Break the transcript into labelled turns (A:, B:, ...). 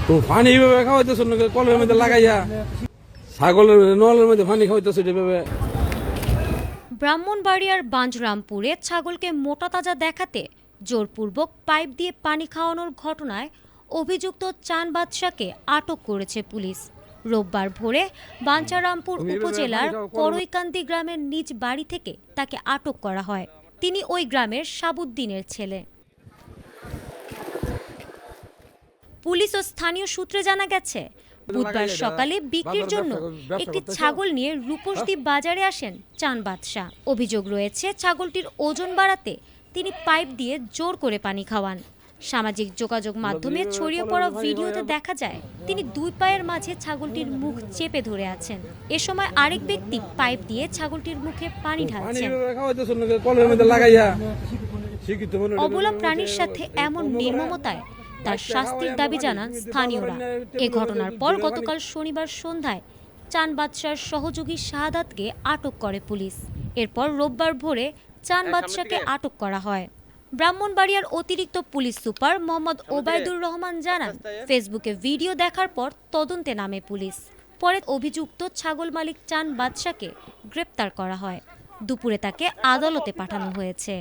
A: তো পানি এইভাবে খাওয়াইতেছ কলের মধ্যে লাগাইয়া ছাগলের নলের মধ্যে পানি খাওয়াইতেছ এভাবে।
B: ব্রাহ্মণবাড়িয়ার বাঞ্জরামপুরে ছাগলকে মোটা তাজা দেখাতে জোরপূর্বক পাইপ দিয়ে পানি খাওয়ানোর ঘটনায় অভিযুক্ত চান বাদশাকে আটক করেছে পুলিশ। রোববার ভোরে বাঞ্ছারামপুর উপজেলার করইকান্দি গ্রামের নিজ বাড়ি থেকে তাকে আটক করা হয়। তিনি ওই গ্রামের সাবুদ্দিনের ছেলে। পুলিশ ও স্থানীয় সূত্রে জানা গেছে, বুধবার সকালে বিক্রির জন্য একটি ছাগল নিয়ে রূপসদ্বীপ বাজারে আসেন চান বাদশা। অভিযোগ রয়েছে, ছাগলটির ওজন বাড়াতে তিনি পাইপ দিয়ে জোর করে পানি খাওয়ান। সামাজিক যোগাযোগ মাধ্যমে ছড়িয়ে পড়া ভিডিওতে দেখা যায় তিনি দুই পায়ের মাঝে ছাগলটির মুখ চেপে ধরে আছেন। এ সময় আরেক ব্যক্তি পাইপ দিয়ে ছাগলটির মুখে পানি ঢালছেন। অবলা প্রাণীর সাথে এমন নির্মমতায় তার শাস্তির দাবি জানান স্থানীয়রা। এ ঘটনার পর গতকাল শনিবার সন্ধ্যায় চান বাদশার সহযোগী শাহাদাতকে আটক করে পুলিশ। এরপর রোববার ভোরে চান বাদশাকে আটক করা হয়। ব্রাহ্মণবাড়িয়ার অতিরিক্ত পুলিশ সুপার মোহাম্মদ ওবায়দুর রহমান জানান, ফেসবুকে ভিডিও দেখার পর তদন্তে নামে পুলিশ। পরে অভিযুক্ত ছাগল মালিক চান বাদশাকে গ্রেপ্তার করা হয়। দুপুরে তাকে আদালতে পাঠানো হয়েছে।